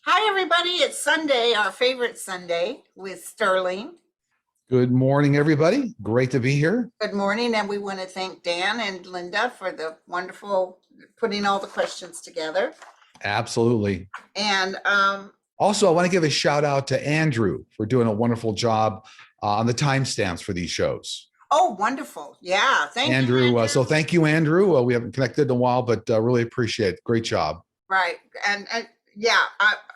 Hi, everybody. It's Sunday, our favorite Sunday with Sterling. Good morning, everybody. Great to be here. Good morning. And we want to thank Dan and Linda for the wonderful putting all the questions together. Absolutely. And Also, I want to give a shout out to Andrew for doing a wonderful job on the timestamps for these shows. oh, wonderful. Yeah. Thank you, Andrew, Andrew. so thank you, Andrew. We haven't connected in a while, but really appreciate it. Great job. Right. And yeah,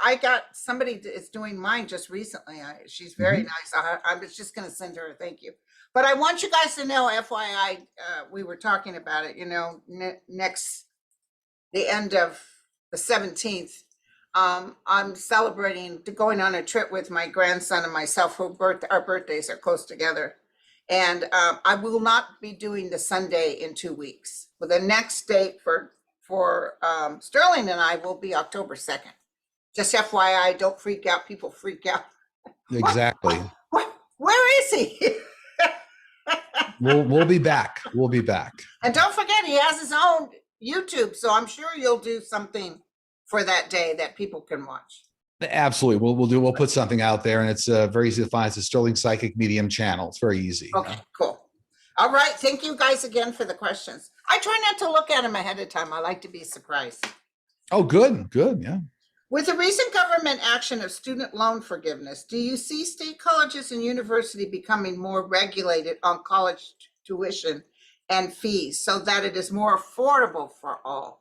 I got somebody that is doing mine just recently. She's very Mhm. nice. I was just going to send her a thank you. But I want you guys to know, FYI, we were talking about it, next the end of the 17th, I'm celebrating going on a trip with my grandson and myself, our birthdays are close together. And I will not be doing the Sunday in 2 weeks. But the next date for Sterling and I will be October 2nd. Just FYI, don't freak out. People freak out. Exactly. Where is he? We'll be back. We'll be back. And don't forget, he has his own YouTube, so I'm sure you'll do something for that day that people can watch. Absolutely. We'll put something out there, and it's very easy to find. It's a Sterling Psychic Medium channel. It's very easy. Okay, cool. All right. Thank you guys again for the questions. I try not to look at them ahead of time. I like to be surprised. Oh, good. Yeah. With the recent government action of student loan forgiveness, do you see state colleges and university becoming more regulated on college tuition and fees so that it is more affordable for all?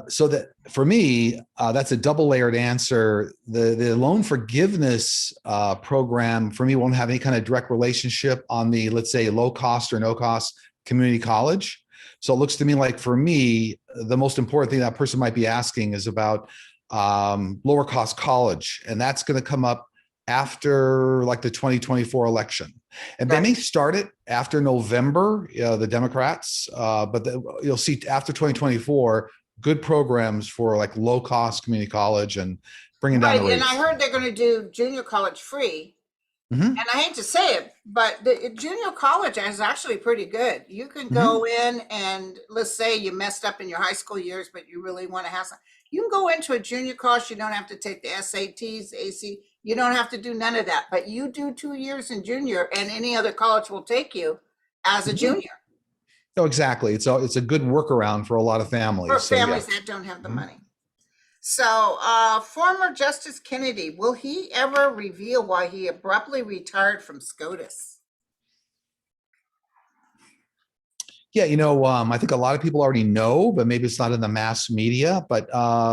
So that for me, that's a double layered answer. The loan forgiveness program for me won't have any kind of direct relationship on the, let's say, low cost or no cost community college. So it looks to me like for me, the most important thing that person might be asking is about lower cost college. And that's going to come up after like the 2024 election. And they may start it after November, the Democrats, but you'll see after 2024, good programs for like low cost community college and bringing down the rates. And I heard they're going to do junior college free. And I hate to say it, but the junior college is actually pretty good. You can go in and let's say you messed up in your high school years, but you really want to have some. You can go into a junior college. You don't have to take the SATs, AC. You don't have to do none of that. But you do 2 years in junior, and any other college will take you as a junior. No, exactly. It's a good workaround for a lot of families. For families that don't have the money. So, former Justice Kennedy, will he ever reveal why he abruptly retired from SCOTUS? Yeah, I think a lot of people already know, but maybe it's not in the mass media. But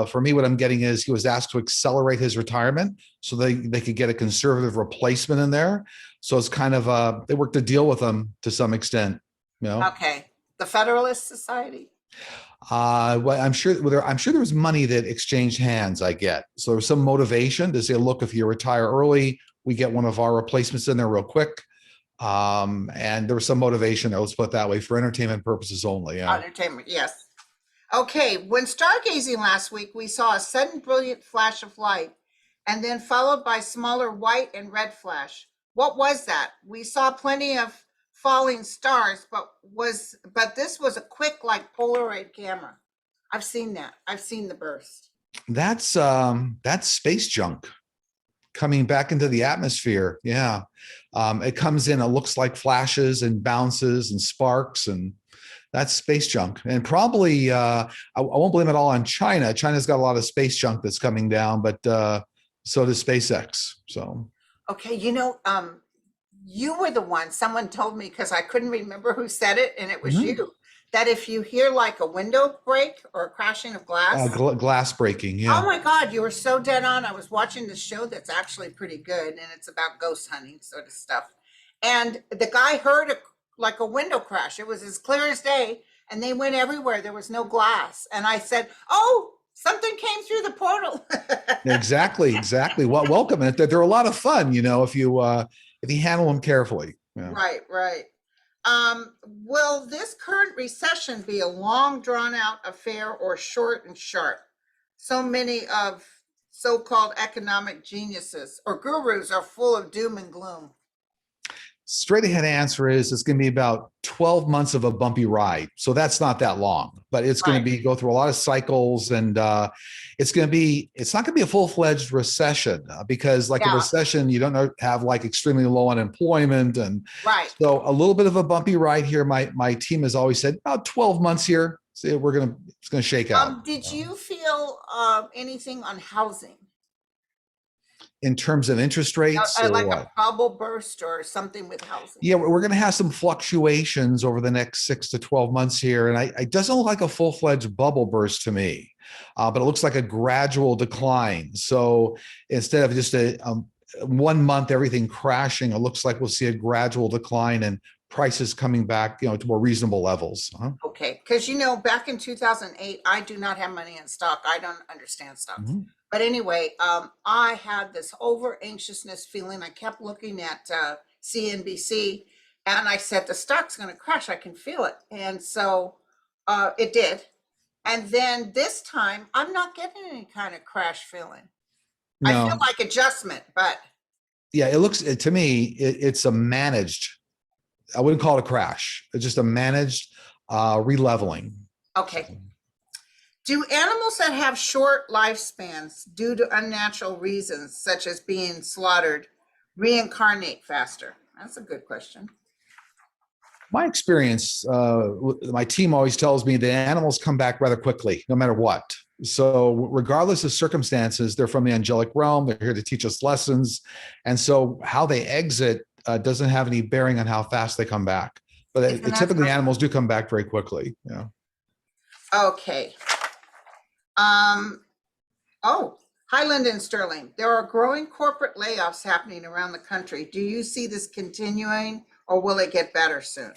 for me, what I'm getting is he was asked to accelerate his retirement so they could get a conservative replacement in there. So it's kind of they worked a deal with him to some extent. Okay, the Federalist Society. Well, I'm sure there was money that exchanged hands. I get so there was some motivation to say, look, if you retire early, we get one of our replacements in there real quick. And there was some motivation there, let's put it that way, for entertainment purposes only. Yeah. Entertainment, yes. Okay, when stargazing last week, we saw a sudden brilliant flash of light and then followed by smaller white and red flash. What was that? We saw plenty of falling stars, but this was a quick, like Polaroid camera. I've seen that. I've seen the burst. That's space junk coming back into the atmosphere. Yeah. It comes in, it looks like flashes and bounces and sparks, and that's space junk. And probably I won't blame it all on China. China's got a lot of space junk that's coming down, but so does SpaceX. So okay, you were the one, someone told me, because I couldn't remember who said it, and it was you, that if you hear like a window break or a crashing of glass. Glass breaking, yeah. Oh my God, you were so dead on. I was watching this show that's actually pretty good, and it's about ghost hunting sort of stuff. And the guy heard like a window crash. It was as clear as day, and they went everywhere. There was no glass. And I said, oh, something came through the portal. Exactly. Well, welcome. And they're a lot of fun, if you handle them carefully. Yeah. Right. Will this current recession be a long drawn out affair or short and sharp? So many of so-called economic geniuses or gurus are full of doom and gloom. Straight ahead answer is it's going to be about 12 months of a bumpy ride. So that's not that long, but it's going to be go through a lot of cycles, and it's not going to be a full-fledged recession because like a recession, you don't have like extremely low unemployment. And so a little bit of a bumpy ride here. My team has always said about 12 months here. So it's going to shake out. Did you feel anything on housing? In terms of interest rates, like a bubble burst or something with housing? Yeah, we're going to have some fluctuations over the next 6 to 12 months here. And it doesn't look like a full-fledged bubble burst to me, but it looks like a gradual decline. So instead of just a 1 month, everything crashing, it looks like we'll see a gradual decline and prices coming back, to more reasonable levels. Okay, because back in 2008, I do not have money in stock. I don't understand stocks. Mm-hmm. But anyway, I had this over anxiousness feeling. I kept looking at CNBC, and I said, the stock's going to crash. I can feel it. And so it did. And then this time, I'm not getting any kind of crash feeling. No. I feel like adjustment, but. Yeah, it looks, to me, it's a managed, I wouldn't call it a crash. It's just a managed releveling. Okay. Do animals that have short lifespans due to unnatural reasons, such as being slaughtered, reincarnate faster? That's a good question. My experience, my team always tells me the animals come back rather quickly, no matter what. So regardless of circumstances, they're from the angelic realm. They're here to teach us lessons. And so how they exit doesn't have any bearing on how fast they come back. But typically animals do come back very quickly. Yeah. Okay. Highland and Sterling, there are growing corporate layoffs happening around the country. Do you see this continuing, or will it get better soon?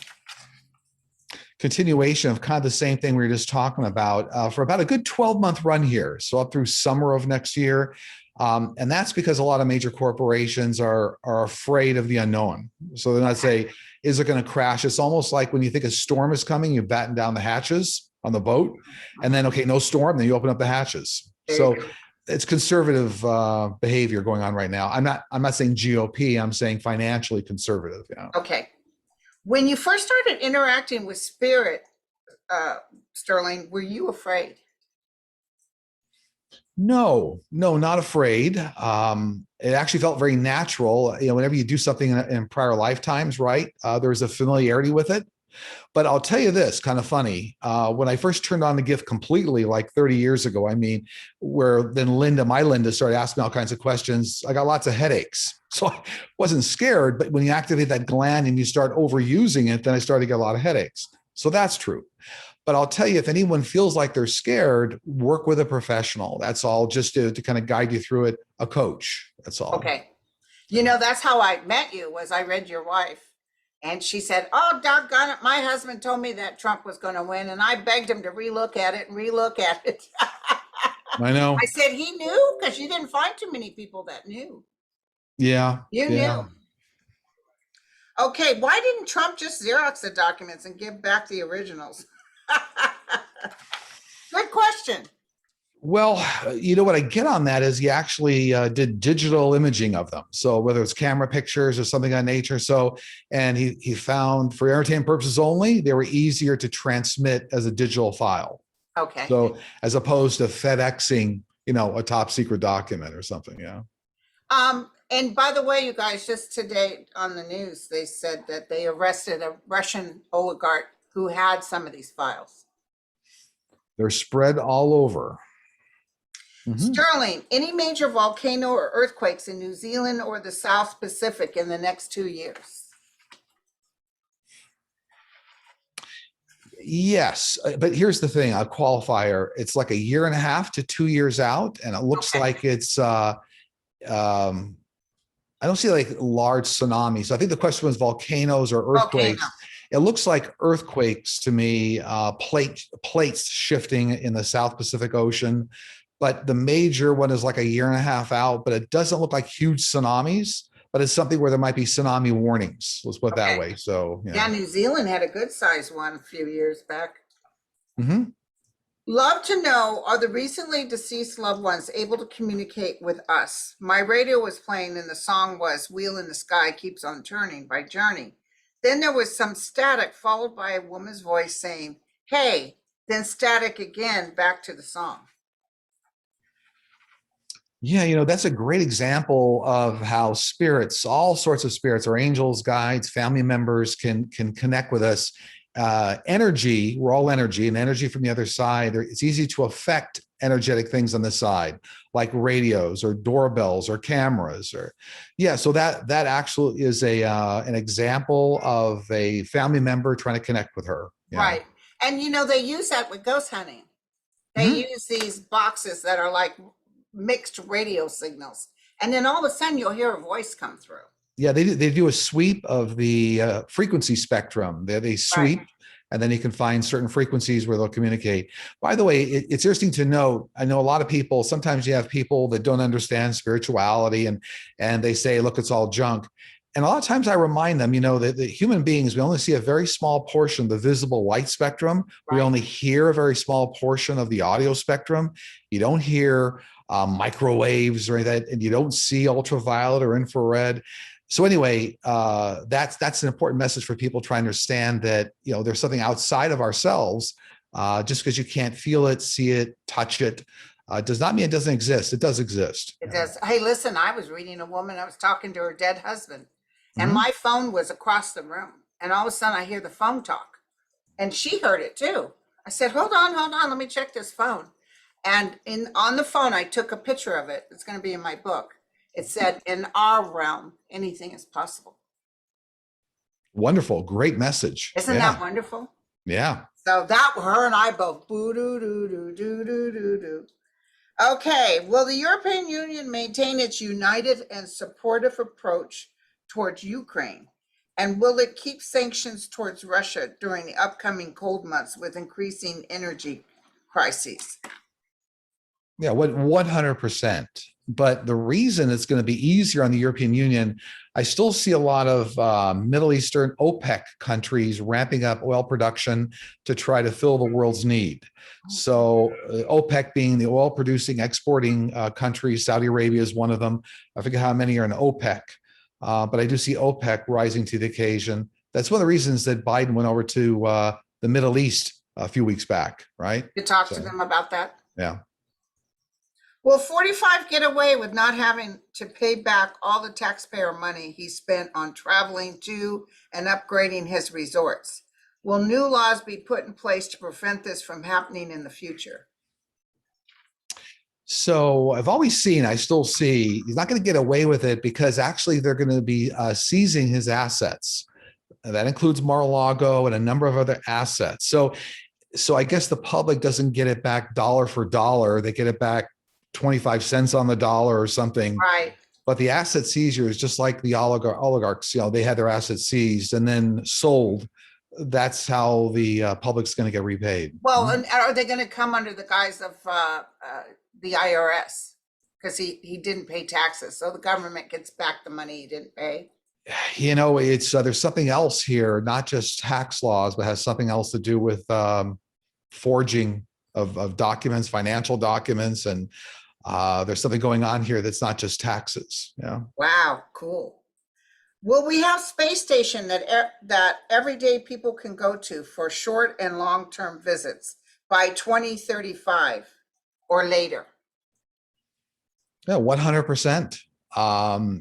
Continuation of kind of the same thing we were just talking about for about a good 12-month run here. So up through summer of next year. And that's because a lot of major corporations are afraid of the unknown. So they're not saying, is it going to crash? It's almost like when you think a storm is coming, you batten down the hatches on the boat, and then, okay, no storm, then you open up the hatches. So it's conservative behavior going on right now. I'm not saying GOP, I'm saying financially conservative. Yeah. Okay. When you first started interacting with spirit, Sterling, were you afraid? No, not afraid. It actually felt very natural. Whenever you do something in prior lifetimes, right? There's a familiarity with it. But I'll tell you this, kind of funny. When I first turned on the gift completely, like 30 years ago, where then my Linda started asking me all kinds of questions, I got lots of headaches. So I wasn't scared, but when you activate that gland and you start overusing it, then I started to get a lot of headaches. So that's true. But I'll tell you, if anyone feels like they're scared, work with a professional. That's all, just to kind of guide you through it, a coach. That's all. Okay. That's how I met you, was I read your wife. And she said, oh, doggone it, my husband told me that Trump was going to win, and I begged him to relook at it. I know. I said he knew, because you didn't find too many people that knew. Yeah. You knew. Okay, why didn't Trump just Xerox the documents and give back the originals? Good question. Well, what I get on that is he actually did digital imaging of them. So whether it's camera pictures or something of that nature. So, and he found, for entertainment purposes only, they were easier to transmit as a digital file. Okay. So as opposed to FedExing, a top secret document or something. Yeah. And by the way, you guys, just today on the news, they said that they arrested a Russian oligarch who had some of these files. They're spread all over. Mm-hmm. Sterling, any major volcano or earthquakes in New Zealand or the South Pacific in the next 2 years? Yes, but here's the thing, a qualifier. It's like 1.5 to 2 years out, and it looks like it's I don't see like large tsunamis. So I think the question was volcanoes or earthquakes. It looks like earthquakes to me, plates shifting in the South Pacific Ocean. But the major one is like 1.5 years out, but it doesn't look like huge tsunamis, but it's something where there might be tsunami warnings. Let's put it that way. So yeah, New Zealand had a good sized one a few years back. Mm-hmm. Love to know, are the recently deceased loved ones able to communicate with us? My radio was playing and the song was Wheel in the Sky Keeps on Turning by Journey. Then there was some static followed by a woman's voice saying, hey, then static again, back to the song. Yeah, that's a great example of how spirits, all sorts of spirits, or angels, guides, family members can connect with us. Energy, we're all energy, and energy from the other side. It's easy to affect energetic things on the side, like radios or doorbells or cameras, or So that actually is a an example of a family member trying to connect with her. Right. And they use that with ghost hunting. They Mhm. use these boxes that are like mixed radio signals. And then all of a sudden you'll hear a voice come through. Yeah, they do a sweep of the frequency spectrum. They Right. sweep, and then you can find certain frequencies where they'll communicate. By the way, it's interesting to note. I know a lot of people. Sometimes you have people that don't understand spirituality, and they say, "Look, it's all junk." And a lot of times I remind them, that the human beings, we only see a very small portion of the visible light spectrum. We Right. only hear a very small portion of the audio spectrum. You don't hear microwaves or anything, and you don't see ultraviolet or infrared. So anyway, that's an important message for people trying to understand that there's something outside of ourselves. Just because you can't feel it, see it, touch it, does not mean it doesn't exist. It does exist. It does. Hey, listen, I was reading a woman, I was talking to her dead husband, and Mhm. my phone was across the room. And all of a sudden I hear the phone talk. And she heard it too. I said, hold on, let me check this phone. And on the phone, I took a picture of it. It's going to be in my book. It said, in our realm, anything is possible. Wonderful, great message. Isn't Yeah, that wonderful? yeah. So that her and I both boo doo doo doo doo doo doo doo. Okay, will the European Union maintain its united and supportive approach towards Ukraine? And will it keep sanctions towards Russia during the upcoming cold months with increasing energy crises? Yeah, what 100%. But the reason it's going to be easier on the European Union, I still see a lot of Middle Eastern OPEC countries ramping up oil production to try to fill the world's need. So OPEC being the oil producing, exporting countries, Saudi Arabia is one of them. I forget how many are in OPEC, but I do see OPEC rising to the occasion. That's one of the reasons that Biden went over to the Middle East a few weeks back, right? To talk to So, them about that? yeah. Will 45 get away with not having to pay back all the taxpayer money he spent on traveling to and upgrading his resorts? Will new laws be put in place to prevent this from happening in the future? So I've always seen, I still see, he's not going to get away with it because actually they're going to be seizing his assets. And that includes Mar-a-Lago and a number of other assets. So I guess the public doesn't get it back dollar for dollar. They get it back 25 cents on the dollar or something. Right. But the asset seizure is just like the oligarchs. They had their assets seized and then sold. That's how the public's going to get repaid. Well, and are they going to come under the guise of the IRS? Because he didn't pay taxes. So the government gets back the money he didn't pay. It's there's something else here, not just tax laws, but has something else to do with forging of documents, financial documents, and there's something going on here that's not just taxes. Yeah. Wow, cool. Will we have space station that everyday people can go to for short and long-term visits by 2035 or later? Yeah, 100%.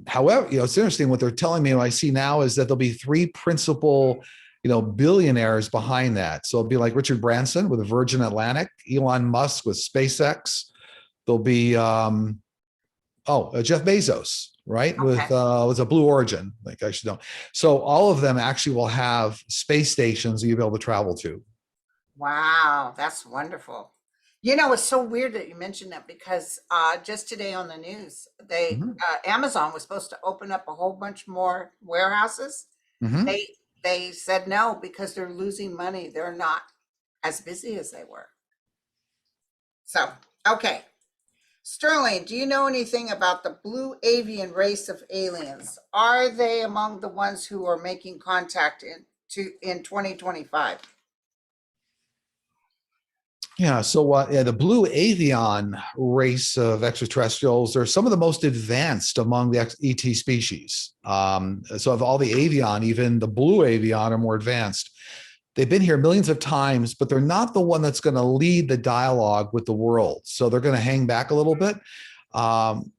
However, it's interesting what they're telling me. What I see now is that there'll be three principal, billionaires behind that. So it'll be like Richard Branson with Virgin Atlantic, Elon Musk with SpaceX. There'll be Jeff Bezos, right? Okay. With a Blue Origin, like I should know. So all of them actually will have space stations that you'll be able to travel to. Wow, that's wonderful. It's so weird that you mentioned that because just today on the news, Mhm. Amazon was supposed to open up a whole bunch more warehouses. Mhm. They said no because they're losing money. They're not as busy as they were. So, okay. Sterling, do you know anything about the blue avian race of aliens? Are they among the ones who are making contact in 2025? Yeah. So yeah, the blue avian race of extraterrestrials are some of the most advanced among the ET species. So of all the avian, even the blue avian are more advanced. They've been here millions of times, but they're not the one that's going to lead the dialogue with the world. So they're going to hang back a little bit.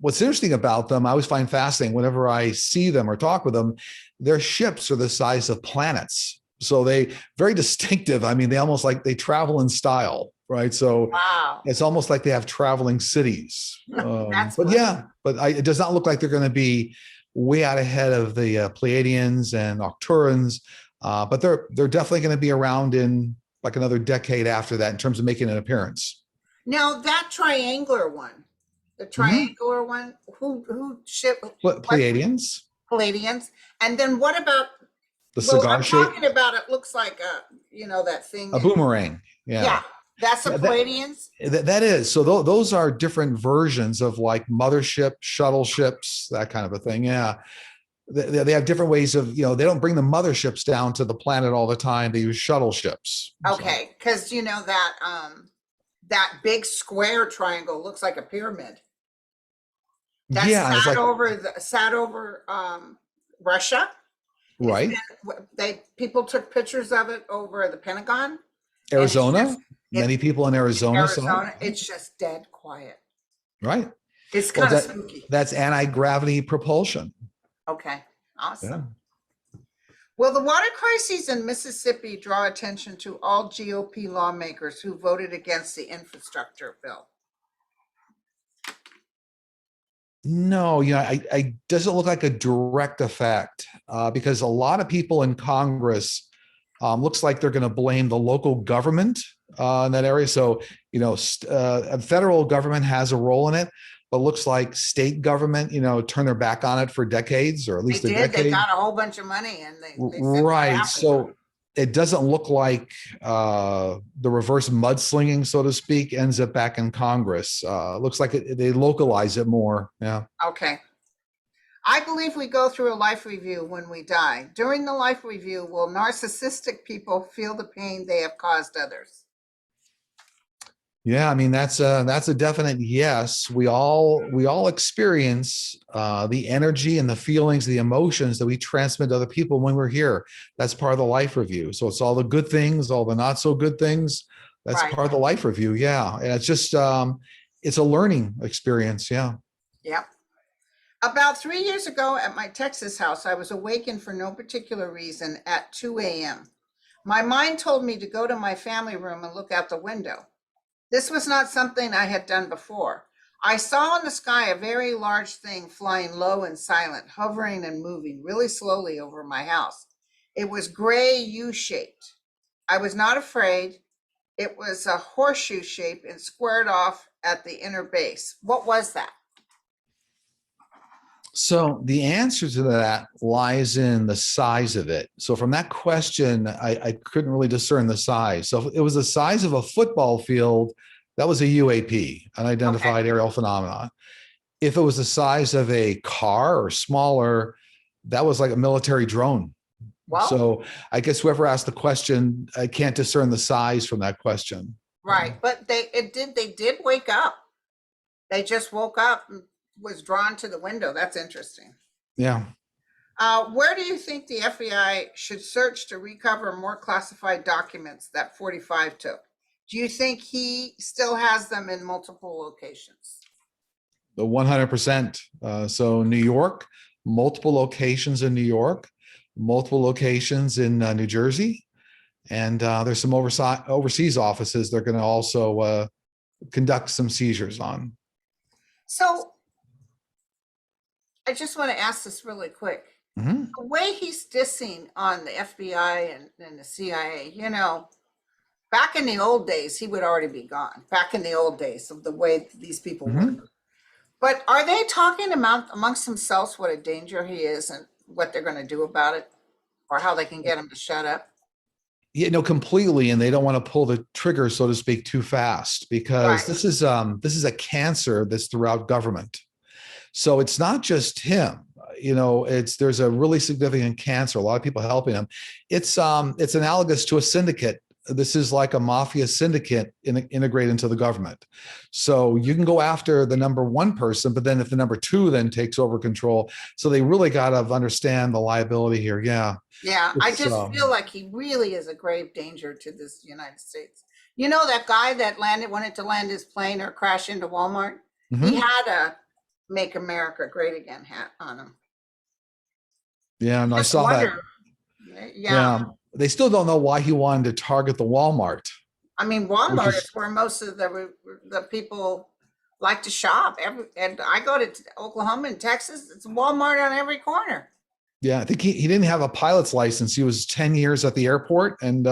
What's interesting about them, I always find fascinating whenever I see them or talk with them, their ships are the size of planets. So they very distinctive. I mean, they almost like they travel in style, right? So Wow. it's almost like they have traveling cities. That's But what. yeah, it does not look like they're going to be way out ahead of the Pleiadians and Nocturans. But they're definitely going to be around in like another decade after that in terms of making an appearance. Now that triangular one, the Mm-hmm. triangular one, who ship what Pleiadians, Palladians? And then what about, the well, cigar I'm shape, talking about, it looks like that thing a in, boomerang. Yeah. yeah, that's the Yeah, Palladians. that is. So those are different versions of like mothership, shuttle ships, that kind of a thing. Yeah. They have different ways of, they don't bring the motherships down to the planet all the time. They use shuttle ships. So, Okay, because you know that big square triangle looks like a pyramid that yeah. And it's like, sat over Russia. It's right. been, they people took pictures of it over the Pentagon, and Arizona, it's many people in Arizona saw it. Arizona. It's just dead quiet. Right. It's Well, kind of spooky. that's anti-gravity propulsion. Okay, Yeah. awesome. Well, the water crises in Mississippi draw attention to all GOP lawmakers who voted against the infrastructure bill. No, I doesn't look like a direct effect because a lot of people in Congress looks like they're going to blame the local government in that area. So, federal government has a role in it, but looks like state government, turn their back on it for decades or at They least a did. They decade. got a whole bunch of money, and they said what Right. happened. So it doesn't look like the reverse mudslinging, so to speak, ends up back in Congress. Looks like they localize it more. Yeah. Okay. I believe we go through a life review when we die. During the life review, will narcissistic people feel the pain they have caused others? Yeah, I mean that's a definite yes. We all experience the energy and the feelings, the emotions that we transmit to other people when we're here. That's part of the life review. So it's all the good things, all the not so good things. That's Right. part of the life review. Yeah, and it's just it's a learning experience. Yeah. Yep. About 3 years ago at my Texas house, I was awakened for no particular reason at 2 a.m. My mind told me to go to my family room and look out the window. This was not something I had done before. I saw in the sky a very large thing flying low and silent, hovering and moving really slowly over my house. It was gray U shaped. I was not afraid. It was a horseshoe shape and squared off at the inner base. What was that? So the answer to that lies in the size of it. So from that question, I couldn't really discern the size. So if it was the size of a football field, that was a UAP, Okay. unidentified aerial phenomenon. If it was the size of a car or smaller, that was like a military drone. Well, So I guess whoever asked the question, I can't discern the size from that question. right. But they did wake up. They just woke up and was drawn to the window. That's interesting. Yeah. Where do you think the FBI should search to recover more classified documents that 45 took? Do you think he still has them in multiple locations? The 100%. So New York, multiple locations in New York, multiple locations in New Jersey, and there's some overseas offices they're going to also conduct some seizures on. So I just want to ask this really quick. Mm-hmm. The way he's dissing on the FBI and the CIA, back in the old days, he would already be gone. Back in the old days of the way these people Mm-hmm. work. But are they talking about amongst themselves what a danger he is and what they're going to do about it, or how they can get him to shut up? Yeah, no, completely, and they don't want to pull the trigger, so to speak, too fast because Right. this is a cancer that's throughout government. So it's not just him. There's a really significant cancer. A lot of people helping him. It's analogous to a syndicate this is like a mafia syndicate integrated into the government. So you can go after the number one person, but then if the number two then takes over control, so they really got to understand the liability here. Yeah. Yeah, I It's, just feel like he really is a grave danger to this United States. You know, that guy that wanted to land his plane or crash into Walmart? He mhm. had a Make America Great Again hat on him. Yeah. And I Just saw that. wonder, yeah. Yeah. They still don't know why he wanted to target the Walmart, I mean, which Walmart is is, where most of the people like to shop. And I go to Oklahoma and Texas, it's Walmart on every corner. yeah, I think he didn't have a pilot's license. He was 10 years at the airport and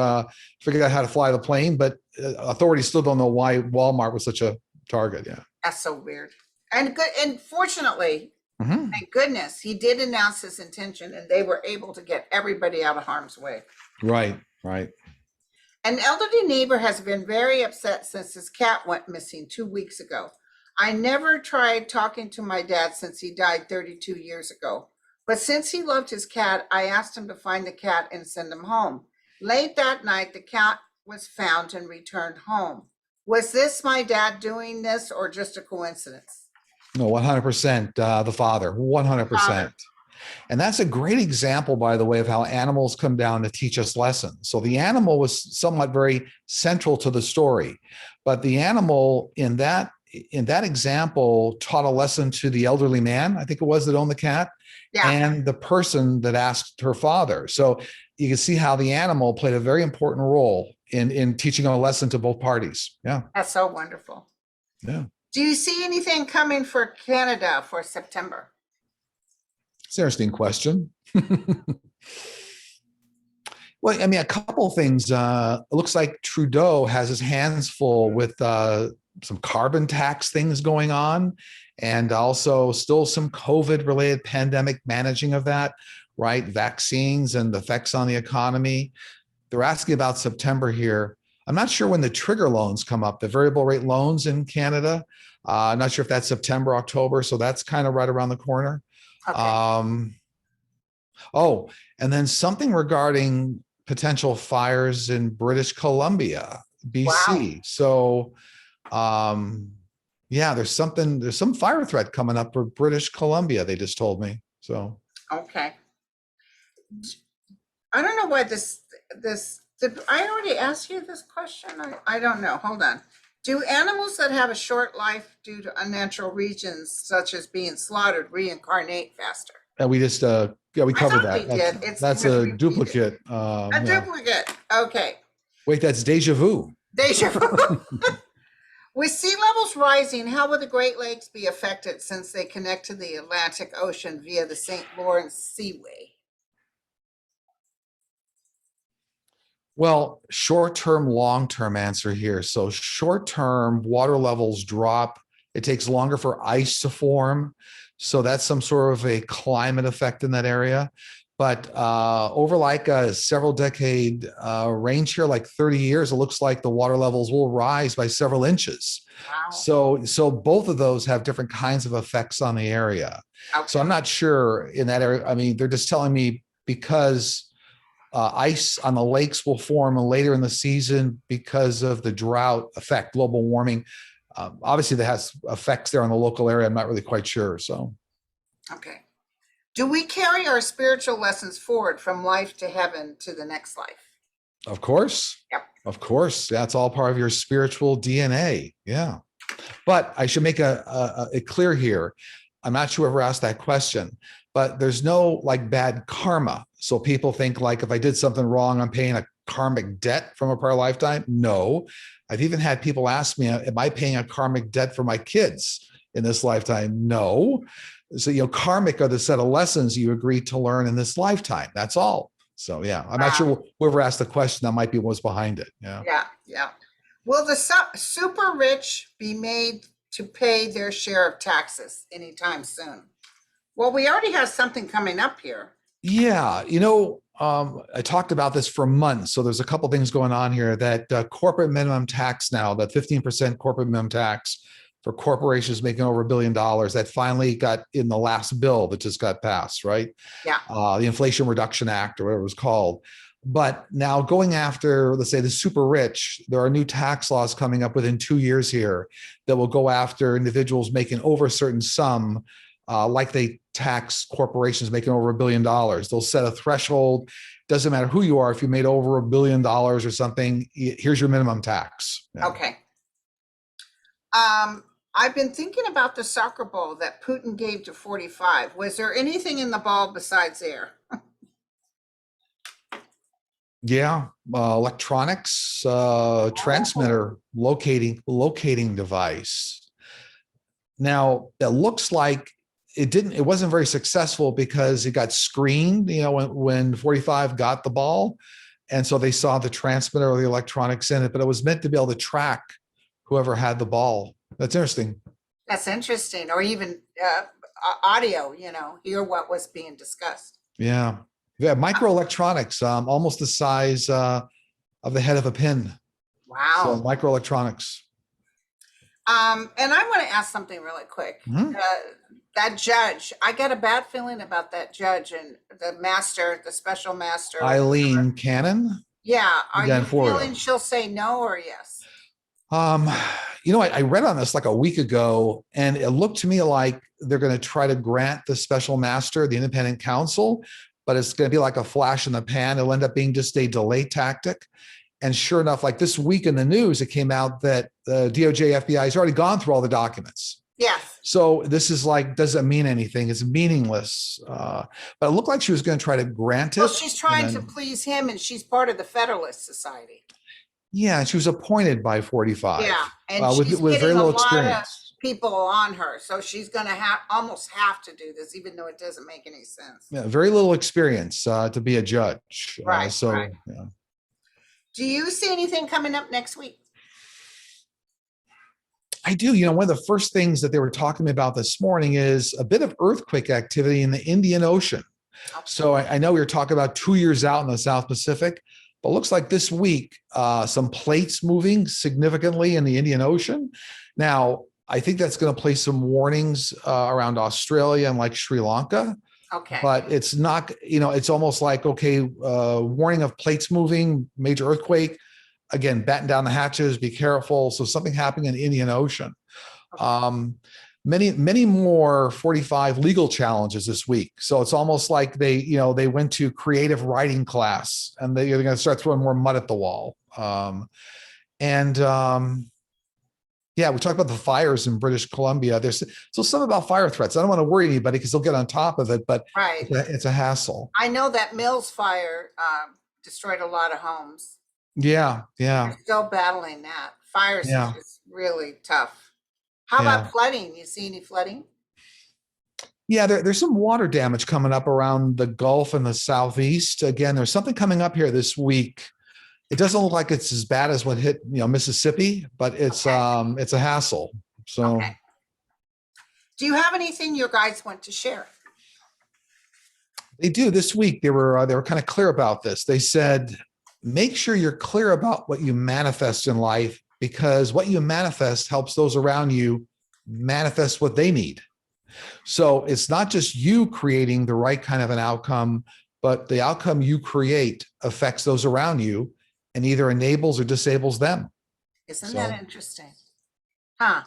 figured out how to fly the plane, but authorities still don't know why Walmart was such a target. Yeah. That's so weird. And good, and fortunately, Mhm. thank goodness, he did announce his intention and they were able to get everybody out of harm's way. Right, right. An elderly neighbor has been very upset since his cat went missing 2 weeks ago. I never tried talking to my dad since he died 32 years ago. But since he loved his cat, I asked him to find the cat and send him home. Late that night, the cat was found and returned home. Was this my dad doing this or just a coincidence? No, 100%, the father, Father. 100%. And that's a great example, by the way, of how animals come down to teach us lessons. So the animal was somewhat very central to the story, but the animal in that example taught a lesson to the elderly man, I think it was, that owned the cat, Yeah, and the person that asked her father. So you can see how the animal played a very important role in teaching a lesson to both parties. Yeah. that's so wonderful. Yeah. Do you see anything coming for Canada for September? It's an interesting question. Well, I mean, a couple of things. It looks like Trudeau has his hands full with some carbon tax things going on, and also still some COVID-related pandemic managing of that, right? Vaccines and the effects on the economy. They're asking about September here. I'm not sure when the trigger loans come up, the variable rate loans in Canada. I'm not sure if that's September, October. So that's kind of right around the corner. Okay. Um, oh, and then something regarding potential fires in British Columbia, Wow. BC. So, yeah, there's some fire threat coming up for British Columbia, they just told me. So, Okay. I don't know why did I already ask you this question? I don't know. Hold on. Do animals that have a short life due to unnatural reasons, such as being slaughtered, reincarnate faster? and we just, yeah, we I covered thought we that. That's, did. It that's was a repeated. duplicate. A Yeah. duplicate. Okay. Wait, that's deja vu. Deja vu. With sea levels rising, how will the Great Lakes be affected since they connect to the Atlantic Ocean via the St. Lawrence Seaway? Well, short-term, long-term answer here. So short-term, water levels drop. It takes longer for ice to form. So that's some sort of a climate effect in that area. But over like a several decade range here, like 30 years, it looks like the water levels will rise by several inches. Wow. So both of those have different kinds of effects on the area. So Okay. I'm not sure in that area. I mean, they're just telling me because ice on the lakes will form later in the season because of the drought effect, global warming. Obviously, that has effects there on the local area. I'm not really quite sure. So, Okay. Do we carry our spiritual lessons forward from life to heaven to the next life? of course, Yep. of course, that's all part of your spiritual DNA. Yeah. But I should make it clear here. I'm not sure whoever asked that question, but there's no like bad karma. So people think like if I did something wrong, I'm paying a karmic debt from a prior lifetime. No, I've even had people ask me, am I paying a karmic debt for my kids in this lifetime? No. So, karmic are the set of lessons you agree to learn in this lifetime. That's all. So, yeah, I'm not Wow. sure whoever asked the question, that might be what's behind it. Yeah. Yeah. Yeah. Will the super rich be made to pay their share of taxes anytime soon? Well, we already have something coming up here. Yeah, I talked about this for months. So there's a couple things going on here. That corporate minimum tax now, that 15% corporate minimum tax for corporations making over $1 billion, that finally got in the last bill that just got passed, right? Yeah. The Inflation Reduction Act, or whatever it was called. But now going after, let's say, the super rich, there are new tax laws coming up within 2 years here that will go after individuals making over a certain sum, like they tax corporations making over $1 billion. They'll set a threshold. Doesn't matter who you are. If you made over $1 billion or something, here's your minimum tax. Yeah. Okay. I've been thinking about the soccer ball that Putin gave to 45. Was there anything in the ball besides air? Yeah, electronics, transmitter locating device. Now it looks like it wasn't very successful because it got screened, when 45 got the ball. And so they saw the transmitter or the electronics in it, but it was meant to be able to track whoever had the ball. That's interesting. That's interesting. Or even audio, hear what was being discussed. Yeah. Yeah. Microelectronics, almost the size of the head of a pin. Wow. So microelectronics. And I want to ask something really quick. That judge, I get a bad feeling about that judge and the special master. Eileen Cannon. Yeah. Are you Florida. feeling she'll say no or yes? I read on this like a week ago, and it looked to me like they're going to try to grant the special master, the independent counsel, but it's going to be like a flash in the pan. It'll end up being just a delay tactic. And sure enough, like this week in the news, it came out that the DOJ FBI has already gone through all the documents. Yes. So this is like, doesn't mean anything. It's meaningless. But it looked like she was going to try to grant it. Well, she's trying to please him, and she's part of the Federalist Society. Yeah, she was appointed by 45. Yeah, and she's with very little experience. People on her, so she's going to almost have to do this, even though it doesn't make any sense. Yeah, very little experience to be a judge. Right. Right. Yeah. Do you see anything coming up next week? I do. One of the first things that they were talking about this morning is a bit of earthquake activity in the Indian Ocean. Okay. So I know we were talking about 2 years out in the South Pacific, but looks like this week, some plates moving significantly in the Indian Ocean. Now, I think that's going to place some warnings around Australia and like Sri Lanka. Okay. But it's not, it's almost like, okay, warning of plates moving, major earthquake. Again, batten down the hatches, be careful. So something happening in the Indian Ocean. Okay. Many more 45 legal challenges this week. So it's almost like they went to creative writing class and they're going to start throwing more mud at the wall. Yeah, we talked about the fires in British Columbia. There's still something about fire threats. I don't want to worry anybody because they'll get on top of it, but right. It's a hassle. I know that Mills fire destroyed a lot of homes. Yeah. We're still battling that. Fires is really tough. How about flooding? You see any flooding? Yeah, there's some water damage coming up around the Gulf and the Southeast. Again, there's something coming up here this week. It doesn't look like it's as bad as what hit Mississippi, but it's a hassle. So, do you have anything your guides want to share? They do. This week they were kind of clear about this. They said, make sure you're clear about what you manifest in life, because what you manifest helps those around you manifest what they need. So it's not just you creating the right kind of an outcome, but the outcome you create affects those around you and either enables or disables them. Isn't that interesting? Huh.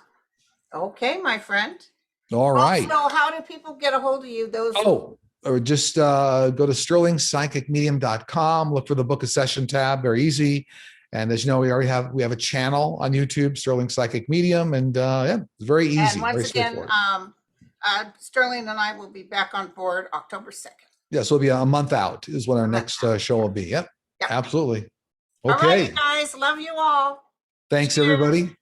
Okay, my friend. All right. So how do people get a hold of you? Or just go to sterlingpsychicmedium.com, look for the Book of Session tab, very easy. And as you know, we have a channel on YouTube, Sterling Psychic Medium, and it's very easy. And once again, Sterling and I will be back on board October 2nd. Yes, it'll be a month out is when our next show will be. Yep. Absolutely. Okay. All right, guys. Love you all. Thanks, Cheers. everybody.